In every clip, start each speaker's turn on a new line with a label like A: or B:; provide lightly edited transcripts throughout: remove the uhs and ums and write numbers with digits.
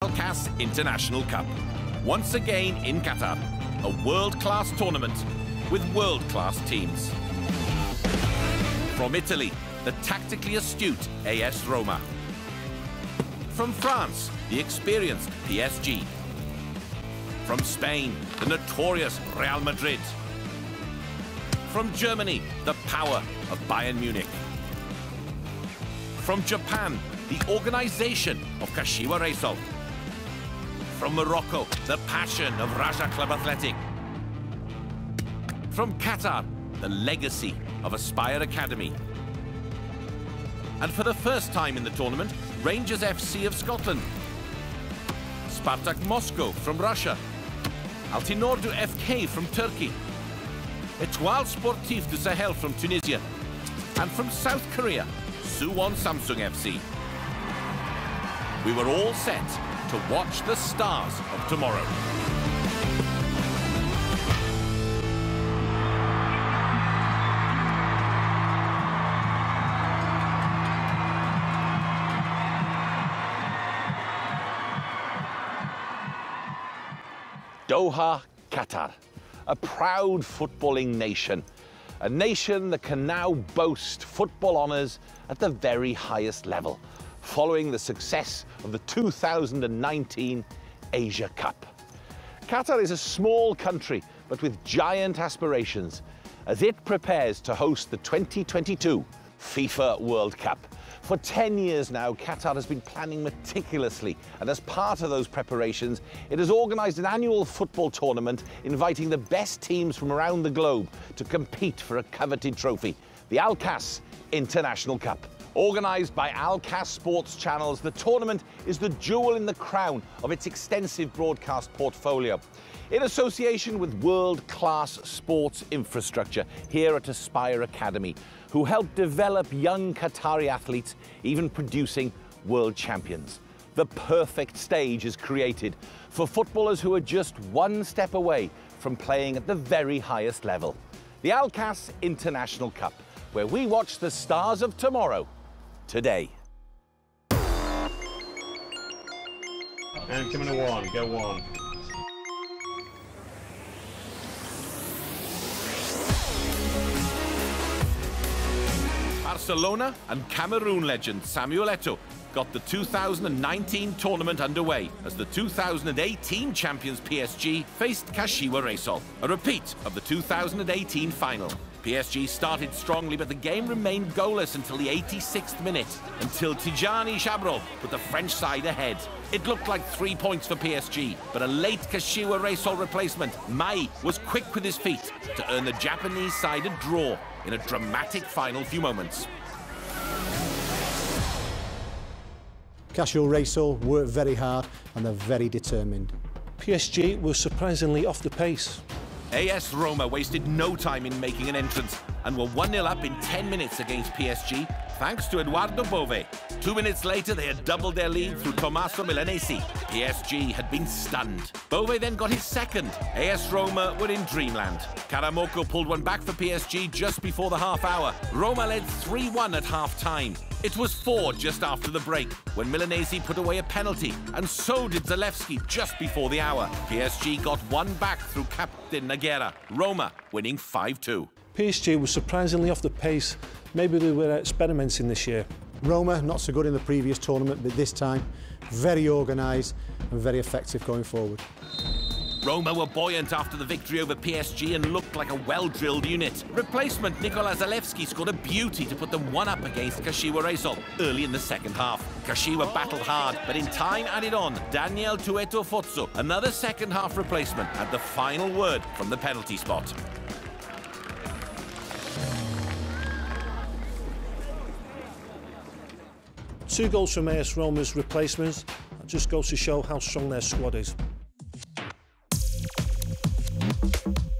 A: الكاس International Cup. Once again in Qatar, a world-class tournament with world-class teams. From Italy, the tactically astute AS Roma. From France, the experienced PSG. From Spain, the notorious Real Madrid. From Germany, the power of Bayern Munich. From Japan, the organization of Kashiwa Reysol. From Morocco, the passion of Raja Club Athletic. From Qatar, the legacy of Aspire Academy. And for the first time in the tournament, Rangers FC of Scotland. Spartak Moscow from Russia. Altinordu FK from Turkey. Étoile Sportive du Sahel from Tunisia. And from South Korea, Suwon Samsung FC. We were all set to watch the stars of tomorrow. Doha, Qatar, a proud footballing nation. A nation that can now boast football honours at the very highest level, following the success of the 2019 Asia Cup. Qatar is a small country, but with giant aspirations, as it prepares to host the 2022 FIFA World Cup. For 10 years now, Qatar has been planning meticulously, and as part of those preparations, it has organised an annual football tournament inviting the best teams from around the globe to compete for a coveted trophy, the Al-Kaas International Cup. Organised by Al-Kaas Sports Channels, the tournament is the jewel in the crown of its extensive broadcast portfolio. In association with world-class sports infrastructure here at Aspire Academy, who help develop young Qatari athletes, even producing world champions. The perfect stage is created for footballers who are just one step away from playing at the very highest level. The Al-Kaas International Cup, where we watch the stars of tomorrow, today.
B: And coming to one, go one.
A: Barcelona and Cameroon legend Samuel Eto'o got the 2019 tournament underway as the 2018 champions PSG faced Kashiwa Reysol, a repeat of the 2018 final. PSG started strongly, but the game remained goalless until the 86th minute, until Tijani Chabrol put the French side ahead. It looked like 3 points for PSG, but a late Kashiwa Reysol replacement, Mai, was quick with his feet to earn the Japanese side a draw in a dramatic final few moments.
C: Kashiwa Reysol worked very hard and they're very determined.
D: PSG was surprisingly off the pace.
A: AS Roma wasted no time in making an entrance and were 1-0 up in 10 minutes against PSG, thanks to Eduardo Bove. 2 minutes later, they had doubled their lead through Tommaso Milanesi. PSG had been stunned. Bove then got his second. AS Roma were in dreamland. Karamoko pulled one back for PSG just before the half hour. Roma led 3-1 at half-time. It was 4 just after the break, when Milanesi put away a penalty, and so did Zalewski just before the hour. PSG got one back through captain Naguera. Roma winning 5-2.
D: PSG was surprisingly off the pace. Maybe they were experimenting this year.
C: Roma, not so good in the previous tournament, but this time, very organised and very effective going forward.
A: Roma were buoyant after the victory over PSG and looked like a well-drilled unit. Replacement Nikola Zalewski scored a beauty to put them 1-up against Kashiwa Reysol early in the second half. Kashiwa battled hard, but in time added on. Daniel Tueto Fozzo, another second-half replacement, had the final word from the penalty spot.
D: Two goals from AS Roma's replacements. That just goes to show how strong their squad is.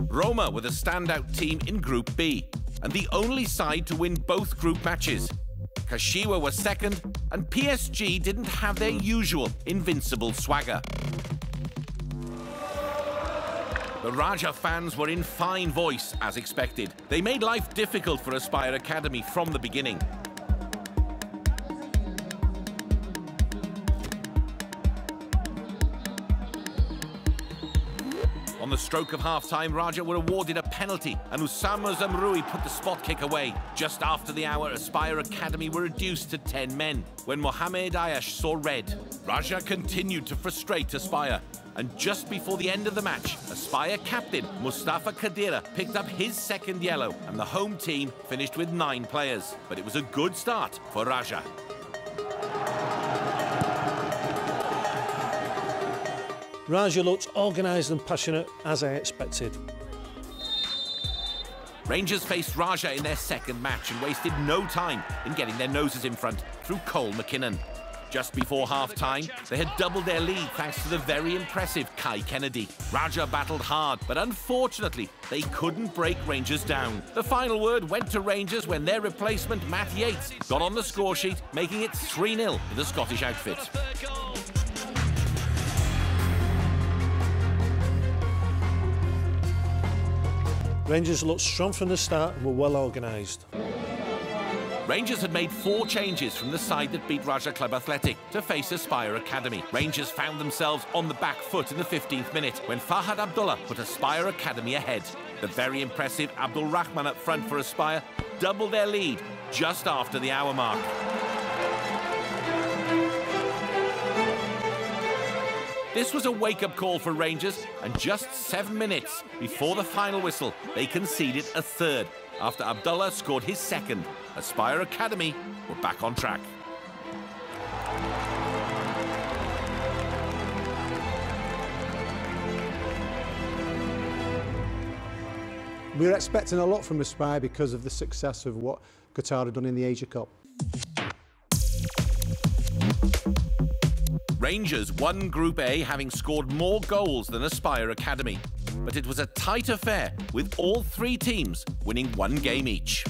A: Roma were the standout team in Group B, and the only side to win both group matches. Kashiwa was second, and PSG didn't have their usual invincible swagger. The Raja fans were in fine voice, as expected. They made life difficult for Aspire Academy from the beginning. On the stroke of half-time, Raja were awarded a penalty and Usama Zamrui put the spot kick away. Just after the hour, Aspire Academy were reduced to 10 men when Mohamed Ayash saw red. Raja continued to frustrate Aspire, and just before the end of the match, Aspire captain Mustafa Kadira picked up his second yellow and the home team finished with 9 players. But it was a good start for Raja.
D: Raja looked organised and passionate, as I expected.
A: Rangers faced Raja in their second match and wasted no time in getting their noses in front through Cole McKinnon. Just before half-time, they had doubled their lead thanks to the very impressive Kai Kennedy. Raja battled hard, but unfortunately, they couldn't break Rangers down. The final word went to Rangers when their replacement, Matt Yates, got on the scoresheet, making it 3-0 for the Scottish outfit.
D: Rangers looked strong from the start and were well organised.
A: Rangers had made 4 changes from the side that beat Raja Club Athletic to face Aspire Academy. Rangers found themselves on the back foot in the 15th minute when Fahad Abdullah put Aspire Academy ahead. The very impressive Abdul Rahman up front for Aspire doubled their lead just after the hour mark. This was a wake-up call for Rangers, and just 7 minutes before the final whistle, they conceded a third after Abdullah scored his second. Aspire Academy were back on track.
C: We were expecting a lot from Aspire because of the success of what Qatar had done in the Asia Cup.
A: Rangers won Group A, having scored more goals than Aspire Academy. But it was a tight affair, with all 3 teams winning 1 game each.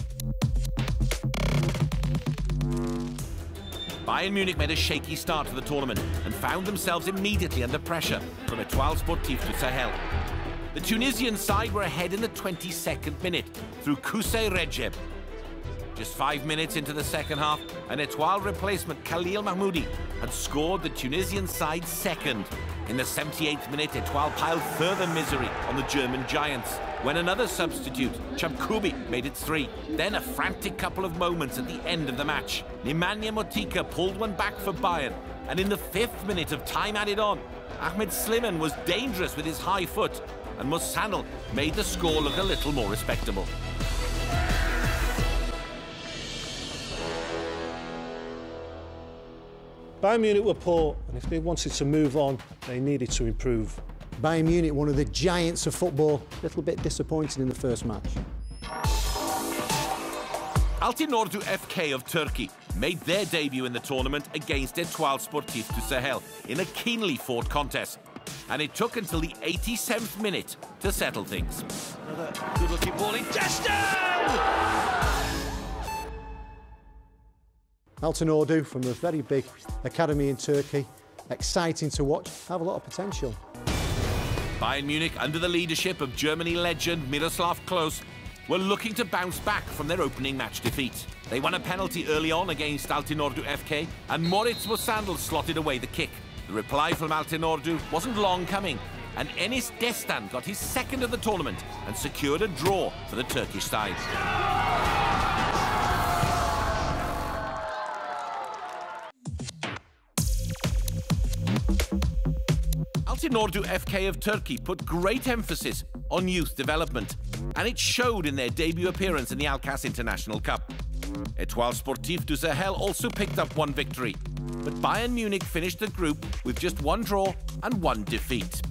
A: Bayern Munich made a shaky start to the tournament and found themselves immediately under pressure from Étoile Sportive du Sahel. The Tunisian side were ahead in the 22nd minute through Kousay Recep. Just 5 minutes into the second half, an Étoile replacement, Khalil Mahmoudi, had scored the Tunisian side's second. In the 78th minute, Étoile piled further misery on the German giants when another substitute, Chamkoubi, made it 3. Then a frantic couple of moments at the end of the match. Nemanja Motika pulled one back for Bayern, and in the 5th minute of time added on, Ahmed Slimane was dangerous with his high foot, and Mosanel made the score look a little more respectable.
D: Bayern Munich were poor, and if they wanted to move on, they needed to improve.
C: Bayern Munich, one of the giants of football, a little bit disappointed in the first match.
A: Altinordu FK of Turkey made their debut in the tournament against Étoile Sportive du Sahel in a keenly fought contest. And it took until the 87th minute to settle things.
E: Another good-looking ball in. Destin!
C: Altinordu, from a very big academy in Turkey, exciting to watch, have a lot of potential.
A: Bayern Munich, under the leadership of Germany legend Miroslav Klose, were looking to bounce back from their opening match defeat. They won a penalty early on against Altinordu FK, and Moritz Mosanel slotted away the kick. The reply from Altinordu wasn't long coming, and Enis Destan got his second of the tournament and secured a draw for the Turkish side. Altinordu FK of Turkey put great emphasis on youth development, and it showed in their debut appearance in the Al-Kass International Cup. Étoile Sportive du Sahel also picked up 1 victory, but Bayern Munich finished the group with just 1 draw and 1 defeat.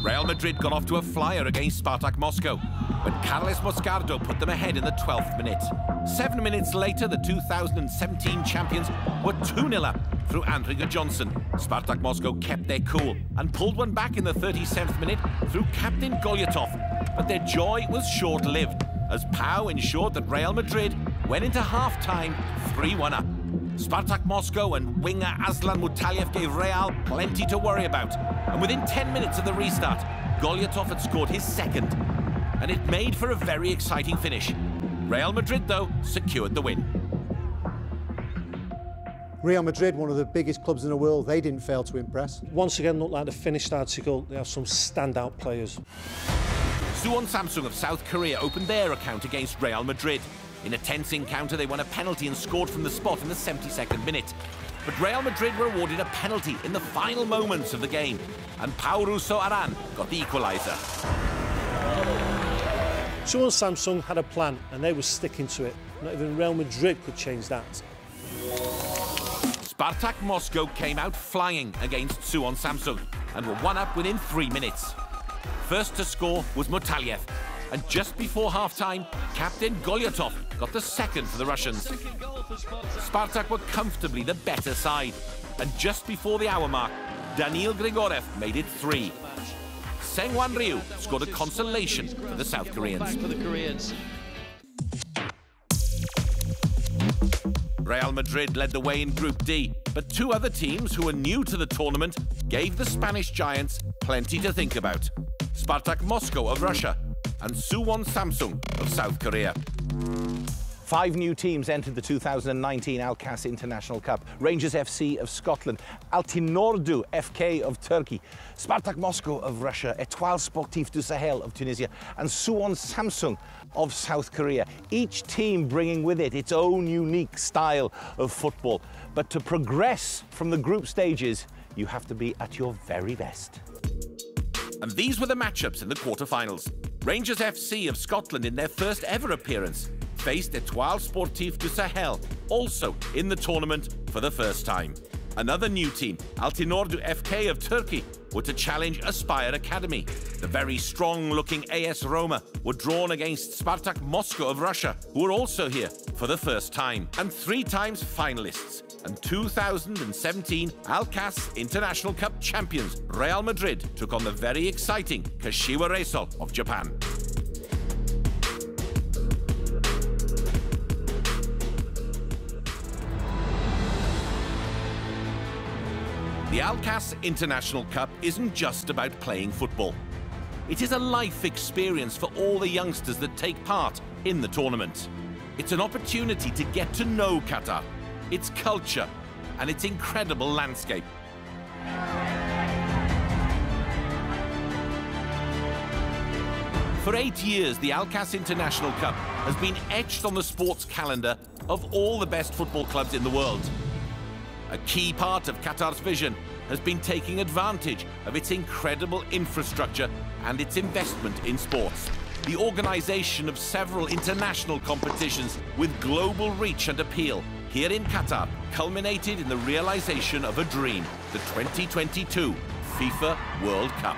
A: Real Madrid got off to a flyer against Spartak Moscow, but Carles Moscardo put them ahead in the 12th minute. 7 minutes later, the 2017 champions were 2-0 up through Andriga Johnson. Spartak Moscow kept their cool and pulled one back in the 37th minute through captain Golyatov, but their joy was short-lived as Pau ensured that Real Madrid went into half-time 3-1 up. Spartak Moscow and winger Aslan Mutaliev gave Real plenty to worry about, and within 10 minutes of the restart, Golyatov had scored his second, and it made for a very exciting finish. Real Madrid, though, secured the win.
C: Real Madrid, one of the biggest clubs in the world, they didn't fail to impress.
D: Once again, look like the finished article. They have some standout players.
A: Suwon Samsung of South Korea opened their account against Real Madrid. In a tense encounter, they won a penalty and scored from the spot in the 72nd minute. But Real Madrid were awarded a penalty in the final moments of the game, and Pau Russo Aran got the equaliser.
D: Suwon Samsung had a plan, and they were sticking to it. Not even Real Madrid could change that.
A: Spartak Moscow came out flying against Suwon Samsung and were one up within 3 minutes. First to score was Mutaliev, and just before half-time, captain Golyatov got the second for the Russians. Spartak were comfortably the better side, and just before the hour mark, Daniil Grigorev made it 3. Seung-Hwan Ryu scored a consolation for the South Koreans. Real Madrid led the way in Group D, but two other teams who were new to the tournament gave the Spanish giants plenty to think about. Spartak Moscow of Russia and Suwon Samsung of South Korea. 5 new teams entered the 2019 Alkas International Cup. Rangers FC of Scotland, Altinordu FK of Turkey, Spartak Moscow of Russia, Étoile Sportive du Sahel of Tunisia, and Suwon Samsung of South Korea. Each team bringing with it its own unique style of football. But to progress from the group stages, you have to be at your very best. And these were the matchups in the quarter-finals. Rangers FC of Scotland, in their first ever appearance, faced Étoile Sportive du Sahel, also in the tournament for the first time. Another new team, Altinordu FK of Turkey, were to challenge Aspire Academy. The very strong-looking AS Roma were drawn against Spartak Moscow of Russia, who were also here for the first time, and 3 times finalists. And 2017 Alkas International Cup champions Real Madrid took on the very exciting Kashiwa Reysol of Japan. The Alkas International Cup isn't just about playing football. It is a life experience for all the youngsters that take part in the tournament. It's an opportunity to get to know Qatar, its culture, and its incredible landscape. For 8 years, the Alkas International Cup has been etched on the sports calendar of all the best football clubs in the world. A key part of Qatar's vision has been taking advantage of its incredible infrastructure and its investment in sports. The organisation of several international competitions with global reach and appeal here in Qatar culminated in the realisation of a dream, the 2022 FIFA World Cup.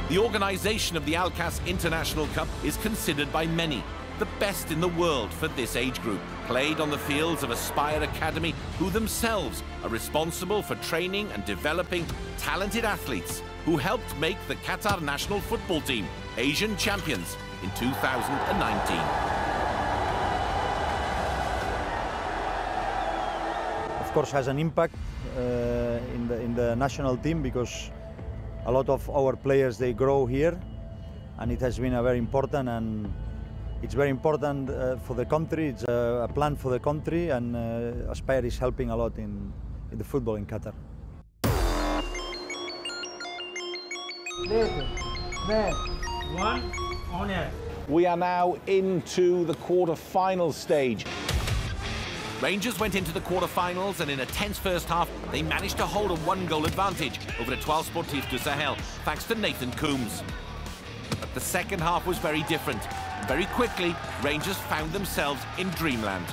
A: The organisation of the Alkas International Cup is considered by many the best in the world for this age group, played on the fields of Aspire Academy, who themselves are responsible for training and developing talented athletes who helped make the Qatar national football team Asian champions in 2019.
F: Of course, has an impact in the national team, because a lot of our players, they grow here, and it has been a very important, and it's very important for the country. It's a plan for the country, and Aspire is helping a lot in the football in Qatar.
A: We are now into the quarter-final stage. Rangers went into the quarter-finals, and in a tense first half, they managed to hold a 1-goal advantage over Étoile Sportive du Sahel, thanks to Nathan Coombs. But the second half was very different. Very quickly, Rangers found themselves in dreamland.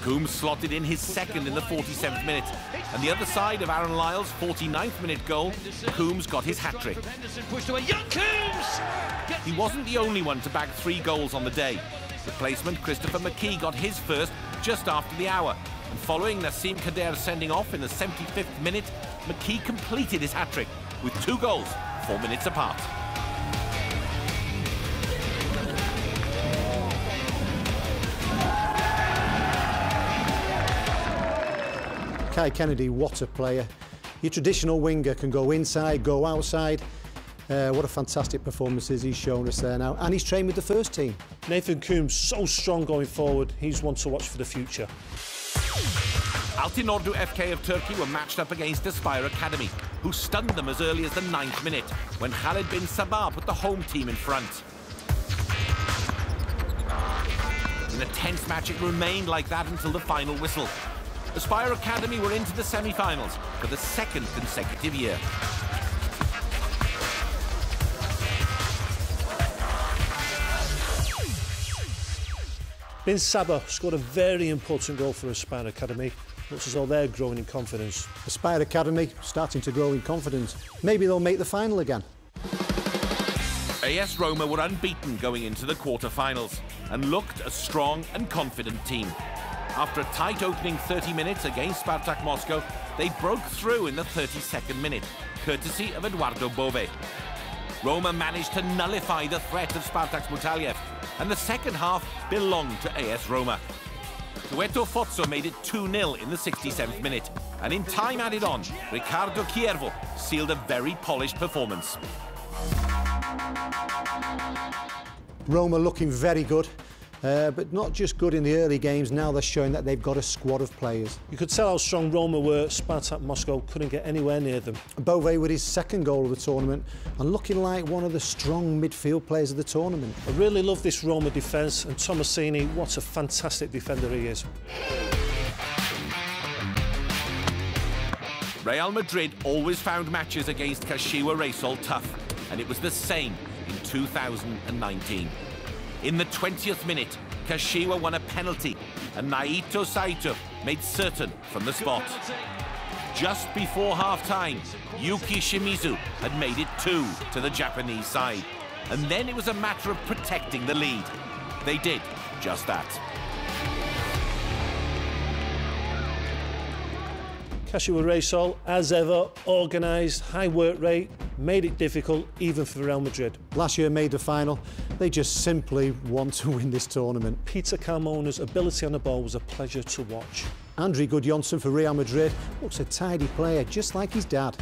A: Coombs slotted in his second in the 47th minute, and the other side of Aaron Lyle's 49th minute goal, Coombs got his hat-trick. He wasn't the only one to bag 3 goals on the day. Replacement Christopher McKee got his first just after the hour, and following Nassim Kader sending off in the 75th minute, McKee completed his hat-trick with 2 goals 4 minutes apart.
C: Kai Kennedy, what a player. Your traditional winger can go inside, go outside. What a fantastic performances he's shown us there now, and he's trained with the first team.
D: Nathan Coombs, so strong going forward. He's one to watch for the future.
A: Altınordu FK of Turkey were matched up against Aspire Academy, who stunned them as early as the 9th minute, when Khalid bin Sabah put the home team in front. In a tense match, it remained like that until the final whistle. Aspire Academy were into the semi-finals for the 2nd consecutive year.
D: Bin Sabah scored a very important goal for Aspire Academy. Looks as though they're growing in confidence.
C: Aspire Academy starting to grow in confidence. Maybe they'll make the final again.
A: AS Roma were unbeaten going into the quarter-finals and looked a strong and confident team. After a tight opening 30 minutes against Spartak Moscow, they broke through in the 32nd minute, courtesy of Eduardo Bove. Roma managed to nullify the threat of Spartak's Mutaliev, and the second half belonged to AS Roma. Dueto Fozzo made it 2-0 in the 67th minute, and in time added on, Riccardo Chiervo sealed a very polished performance.
C: Roma looking very good, but not just good in the early games. Now they're showing that they've got a squad of players.
D: You could tell how strong Roma were. Spartak Moscow couldn't get anywhere near them.
C: Bove with his 2nd goal of the tournament and looking like one of the strong midfield players of the tournament.
D: I really love this Roma defence, and Tomasini, what a fantastic defender he is.
A: Real Madrid always found matches against Kashiwa Reysol tough, and it was the same in 2019. In the 20th minute, Kashiwa won a penalty, and Naito Saito made certain from the spot. Just before half-time, Yuki Shimizu had made it 2 to the Japanese side, and then it was a matter of protecting the lead. They did just that.
D: Kashiwa Reysol, as ever, organised, high work rate, made it difficult even for Real Madrid.
C: Last year made the final. They just simply want to win this tournament.
D: Peter Carmona's ability on the ball was a pleasure to watch.
C: Andriy Gudjonsson for Real Madrid looks a tidy player, just like his dad.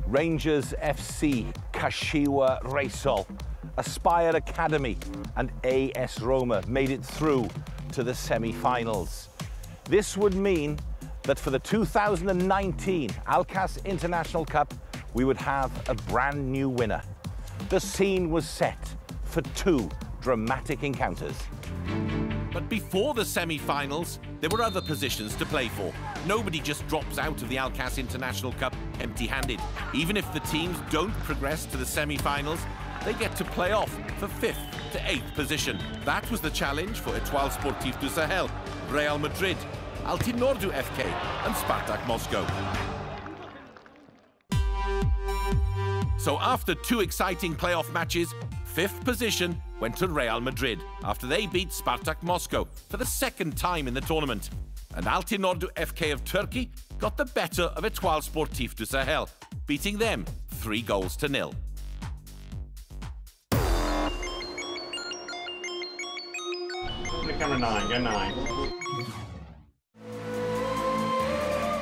A: Rangers FC, Kashiwa Reysol, Aspire Academy and AS Roma made it through to the semi-finals. This would mean that for the 2019 Alkas International Cup, we would have a brand new winner. The scene was set for 2 dramatic encounters. But before the semi-finals, there were other positions to play for. Nobody just drops out of the Alkas International Cup empty-handed. Even if the teams don't progress to the semi-finals, they get to play off for 5th to 8th position. That was the challenge for Étoile Sportive du Sahel, Real Madrid, Altınordu FK and Spartak Moscow. So after 2 exciting playoff matches, 5th position went to Real Madrid after they beat Spartak Moscow for the 2nd time in the tournament. And Altınordu FK of Turkey got the better of Étoile Sportive du Sahel, beating them 3-0.
B: Camera 9, go 9.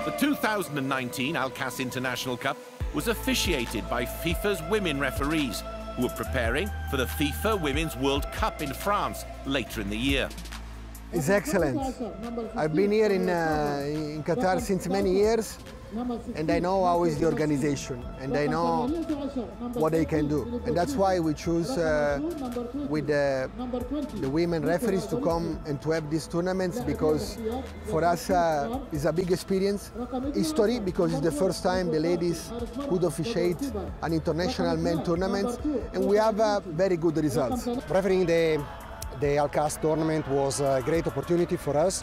A: The 2019 Alkas International Cup was officiated by FIFA's women referees, who were preparing for the FIFA Women's World Cup in France later in the year.
G: It's excellent. I've been here in Qatar since many years, and I know how is the organization, and I know what they can do. And that's why we choose with the women referees to come and to have these tournaments, because for us it's a big experience, history, because it's the first time the ladies could officiate an international men tournament, and we have very good results.
H: Refereeing the Alkas tournament was a great opportunity for us.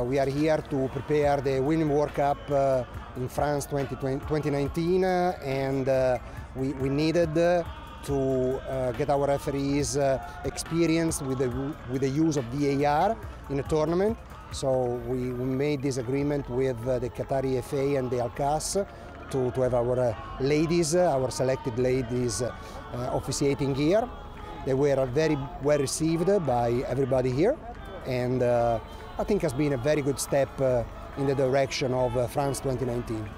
H: We are here to prepare the Women's World Cup in France 2019, and we needed to get our referees experienced with the use of VAR in a tournament. So we made this agreement with the Qatari FA and the Alkas to have our ladies, our selected ladies, officiating here. They were very well received by everybody here, and I think has been a very good step in the direction of France 2019.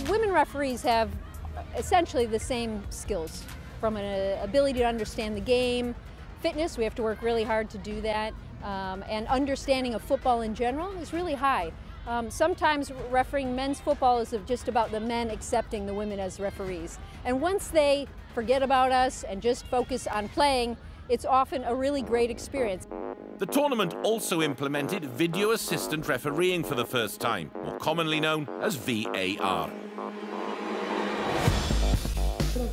I: Women referees have essentially the same skills, from an ability to understand the game, fitness, we have to work really hard to do that, and understanding of football in general is really high. Sometimes refereeing men's football is just about the men accepting the women as referees. And once they forget about us and just focus on playing, it's often a really great experience.
A: The tournament also implemented video assistant refereeing for the first time, more commonly known as VAR.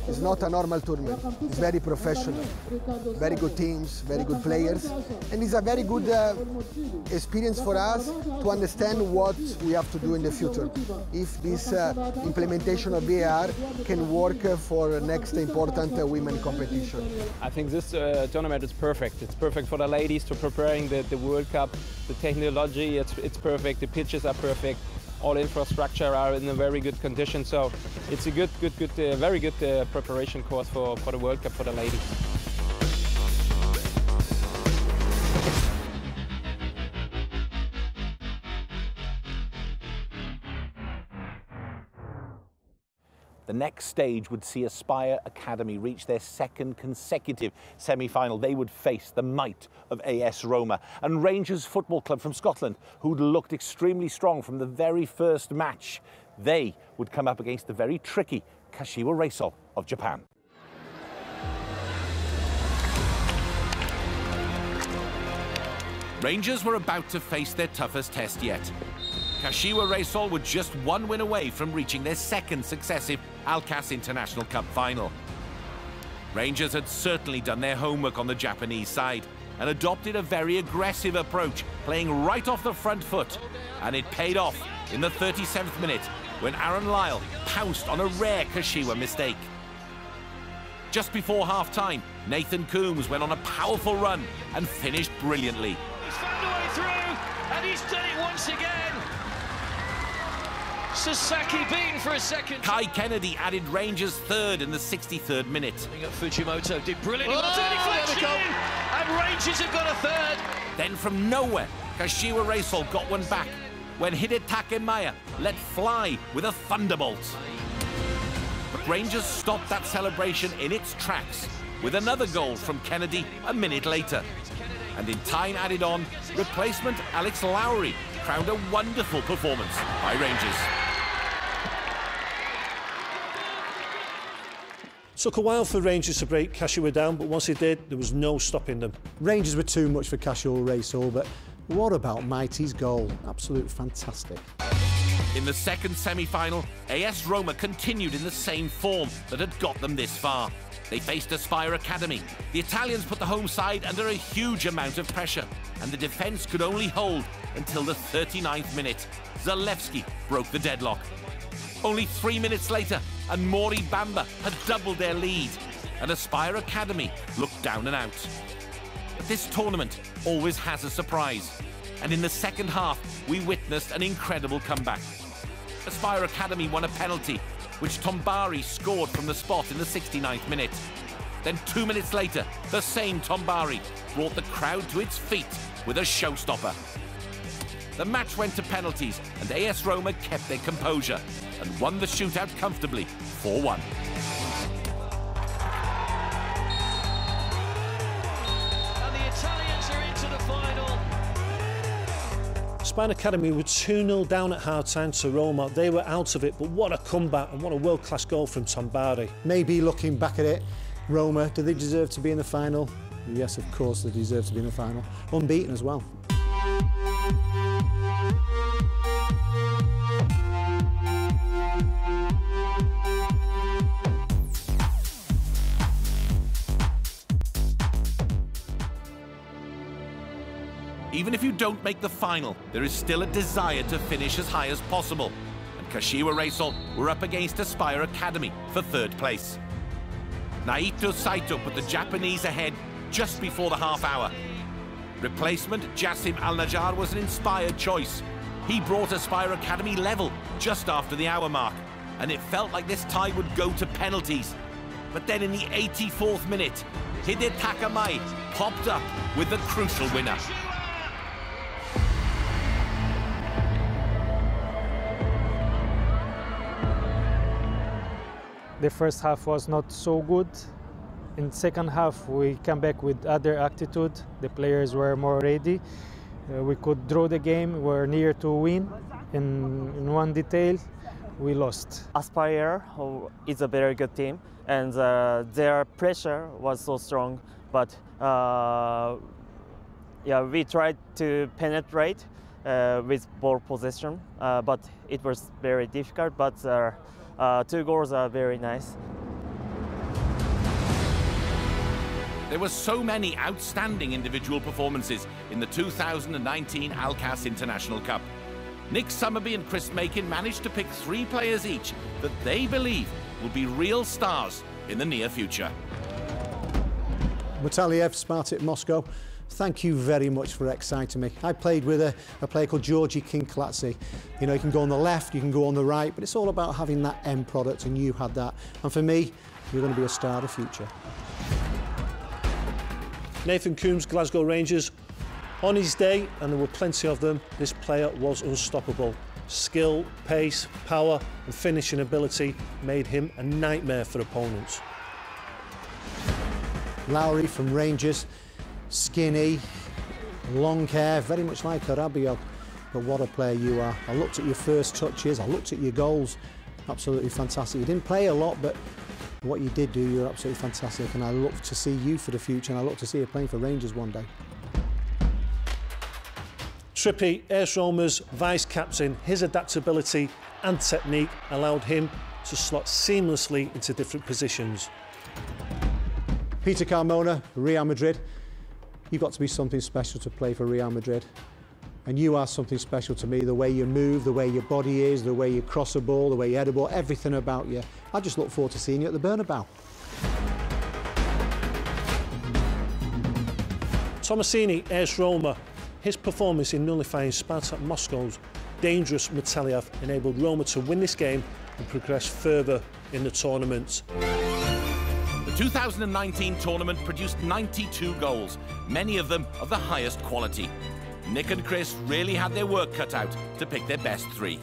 G: It's not a normal tournament. It's very professional, very good teams, very good players, and it's a very good experience for us to understand what we have to do in the future. If this implementation of VAR can work for next important women competition.
J: I think this tournament is perfect. It's perfect for the ladies to preparing the World Cup. The technology, it's perfect. The pitches are perfect. All infrastructure are in a very good condition, so it's a very good preparation course for the World Cup for the ladies.
A: The next stage would see Aspire Academy reach their second consecutive semi-final. They would face the might of AS Roma and Rangers Football Club from Scotland, who'd looked extremely strong from the very first match. They would come up against the very tricky Kashiwa Reysol of Japan. Rangers were about to face their toughest test yet. Kashiwa Reysol were just one win away from reaching their second successive Alkass International Cup final. Rangers had certainly done their homework on the Japanese side and adopted a very aggressive approach, playing right off the front foot. And it paid off in the 37th minute when Aaron Lyle pounced on a rare Kashiwa mistake. Just before half-time, Nathan Coombs went on a powerful run and finished brilliantly.
E: He's found a way through, and he's done it once again. Sasaki Bean for a second.
A: Kai Kennedy added Rangers' third in the 63rd minute.
E: Fujimoto did brilliantly. And Rangers have got a third.
A: Then from nowhere, Kashiwa Reysol got one back when Hidetake Maya let fly with a thunderbolt. But Rangers stopped that celebration in its tracks with another goal from Kennedy a minute later. And in time added on, replacement Alex Lowry crowned a wonderful performance by Rangers.
D: Took a while for Rangers to break Kashiwa down, but once they did, there was no stopping them.
C: Rangers were too much for Kashiwa Reysol, but what about Mighty's goal? Absolutely fantastic.
A: In the second semi-final, AS Roma continued in the same form that had got them this far. They faced Aspire Academy. The Italians put the home side under a huge amount of pressure, and the defence could only hold until the 39th minute. Zalewski broke the deadlock. Only 3 minutes later, and Mori Bamba had doubled their lead, and Aspire Academy looked down and out. But this tournament always has a surprise, and in the second half, we witnessed an incredible comeback. Aspire Academy won a penalty, which Tombari scored from the spot in the 69th minute. Then 2 minutes later, the same Tombari brought the crowd to its feet with a showstopper. The match went to penalties, and AS Roma kept their composure and won the shootout comfortably, 4-1.
E: And the Italians are into the final.
D: Aspire Academy were 2-0 down at half-time to Roma. They were out of it, but what a comeback and what a world-class goal from Tombari.
C: Maybe looking back at it, Roma, do they deserve to be in the final? Yes, of course they deserve to be in the final. Unbeaten as well.
A: Even if you don't make the final, there is still a desire to finish as high as possible. And Kashiwa Reysol were up against Aspire Academy for third place. Naito Saito put the Japanese ahead just before the half hour. Replacement Jassim Al-Najjar was an inspired choice. He brought Aspire Academy level just after the hour mark, and it felt like this tie would go to penalties. But then in the 84th minute, Hidetaka Mai popped up with the crucial winner.
K: The first half was not so good. In the second half, we came back with other attitude. The players were more ready. We could draw the game. We were near to win. In one detail, we lost.
L: Aspire is a very good team, and their pressure was so strong. But yeah, we tried to penetrate with ball possession, but it was very difficult. But 2 goals are very nice.
A: There were so many outstanding individual performances in the 2019 Alkass International Cup. Nick Summerby and Chris Makin managed to pick 3 players each that they believe will be real stars in the near future.
C: Mataliev, Spartak Moscow, thank you very much for exciting me. I played with a player called Georgi Kinkladze. You know, you can go on the left, you can go on the right, but it's all about having that end product, and you had that. And for me, you're going to be a star of the future.
D: Nathan Coombs, Glasgow Rangers. On his day, and there were plenty of them, this player was unstoppable. Skill, pace, power and finishing ability made him a nightmare for opponents.
C: Lowry from Rangers, skinny, long hair, very much like Arabio. But what a player you are. I looked at your first touches, I looked at your goals. Absolutely fantastic. You didn't play a lot, but what you did do, you're absolutely fantastic, and I look to see you for the future, and I look to see you playing for Rangers one day.
D: Trippy, AS Roma's vice-captain, his adaptability and technique allowed him to slot seamlessly into different positions.
C: Peter Carmona, Real Madrid. You've got to be something special to play for Real Madrid. And you are something special to me, the way you move, the way your body is, the way you cross a ball, the way you head a ball, everything about you. I just look forward to seeing you at the Bernabeu.
D: Tomasini, AS Roma. His performance in nullifying Spartak Moscow's dangerous Mataliev enabled Roma to win this game and progress further in the tournament.
A: The 2019 tournament produced 92 goals, many of them of the highest quality. Nick and Chris really had their work cut out to pick their best 3.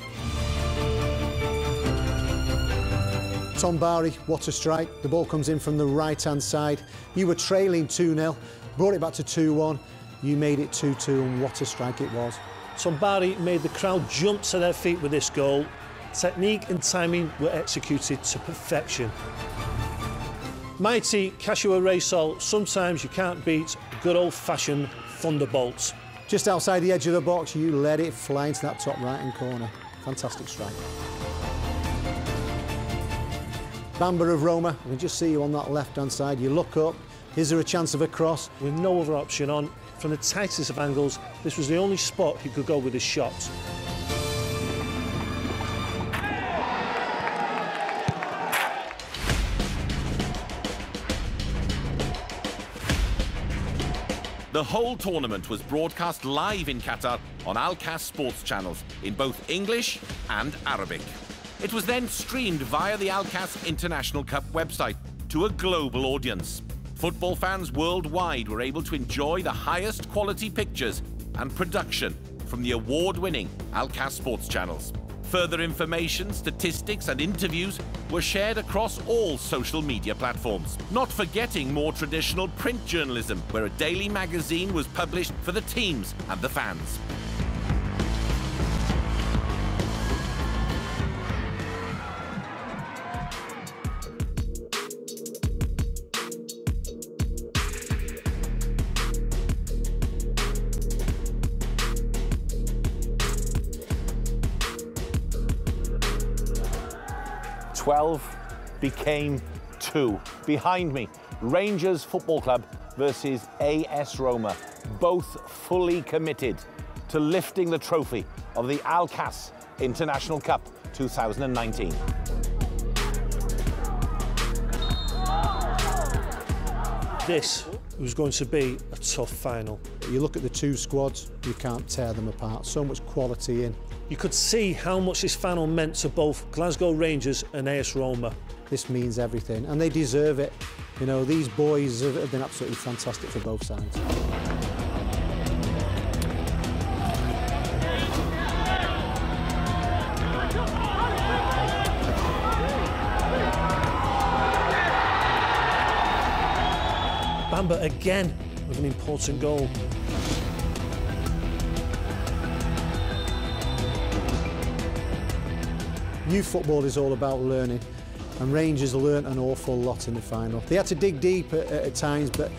C: Tom Barry, what a strike. The ball comes in from the right-hand side. You were trailing 2-0, brought it back to 2-1. You made it 2-2, and what a strike it was.
D: Tom Barry made the crowd jump to their feet with this goal. Technique and timing were executed to perfection. Mighty Kashua Raysol, sometimes you can't beat good old-fashioned thunderbolts.
C: Just outside the edge of the box, you let it fly into that top right-hand corner. Fantastic strike. Bamba of Roma, I can just see you on that left-hand side. You look up, is there a chance of a cross?
D: With no other option on, from the tightest of angles, this was the only spot he could go with his shot.
A: The whole tournament was broadcast live in Qatar on Alkass sports channels in both English and Arabic. It was then streamed via the Alkass International Cup website to a global audience. Football fans worldwide were able to enjoy the highest quality pictures and production from the award-winning Alkass sports channels. Further information, statistics and interviews were shared across all social media platforms. Not forgetting more traditional print journalism, where a daily magazine was published for the teams and the fans. Became 2. Behind me, Rangers Football Club versus AS Roma, both fully committed to lifting the trophy of the Alkass International Cup 2019.
D: This was going to be a tough final.
C: You look at the 2 squads, you can't tear them apart. So much quality in.
D: You could see how much this final meant to both Glasgow Rangers and AS Roma.
C: this means everything, and they deserve it. You know, these boys have been absolutely fantastic for both sides.
D: Bamba again with an important goal.
C: Youth football is all about learning, and Rangers learnt an awful lot in the final. They had to dig deep at times, but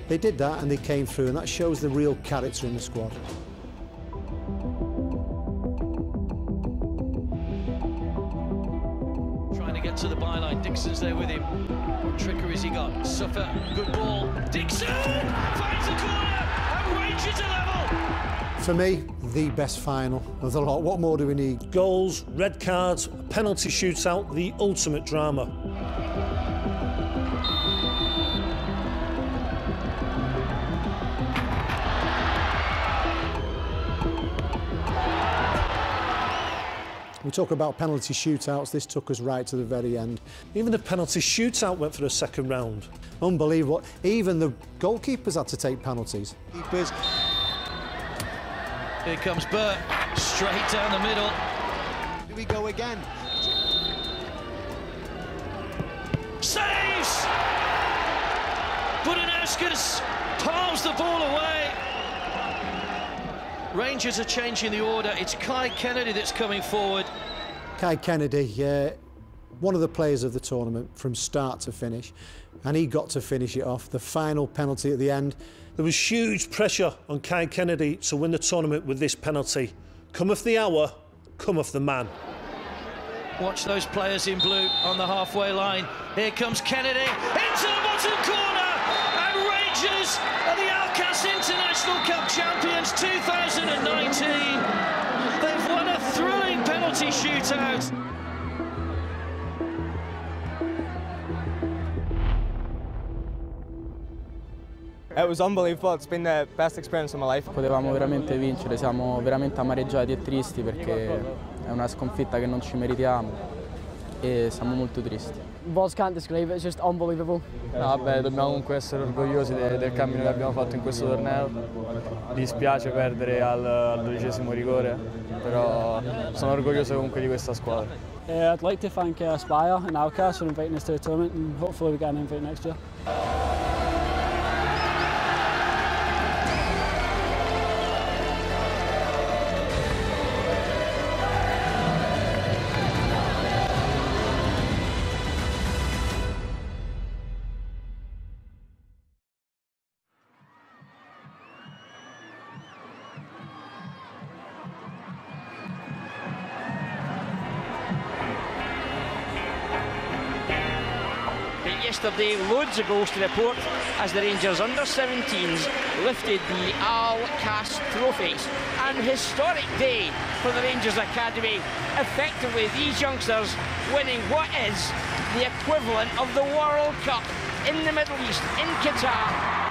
C: they did that and they came through, and that shows the real character in the squad.
E: Trying to get to the byline, Dixon's there with him. What trickery has he got? Suffer, good ball. Dixon finds the corner, and Rangers are level.
C: For me, the best final of the lot. What more do we need?
D: Goals, red cards, a penalty shootout, the ultimate drama.
C: We talk about penalty shootouts, this took us right to the very end.
D: Even the penalty shootout went for a second round.
C: Unbelievable. Even the goalkeepers had to take penalties. Keepers.
E: Here comes Burt, straight down the middle.
M: Here we go again.
E: Saves! Budauskas palms the ball away. Rangers are changing the order. It's Kai Kennedy that's coming forward.
C: Kai Kennedy, one of the players of the tournament from start to finish, and he got to finish it off. The final penalty at the end.
D: There was huge pressure on Kai Kennedy to win the tournament with this penalty. Cometh the hour, cometh the man.
E: Watch those players in blue on the halfway line. Here comes Kennedy into the bottom corner, and Rangers are the Alcas International Cup champions 2019. They've won a thrilling penalty shootout.
N: It was unbelievable, it's been the best experience of my life.
O: Potevamo veramente vincere, siamo veramente amareggiati e tristi perché è una sconfitta che non ci meritiamo e siamo molto tristi.
P: Words can't describe it, it's just unbelievable.
N: No, vabbè, dobbiamo comunque essere orgogliosi del cammino che abbiamo fatto in questo torneo. Mi dispiace perdere al 12° rigore, però sono orgoglioso comunque di questa squadra.
P: I'd like to thank Spire and Alcas for inviting us to the tournament, and hopefully we get an invite next year.
Q: Yesterday, loads of goals to report as the Rangers under-17s lifted the Al-Kass trophies. An historic day for the Rangers Academy. Effectively, these youngsters winning what is the equivalent of the World Cup in the Middle East, in Qatar.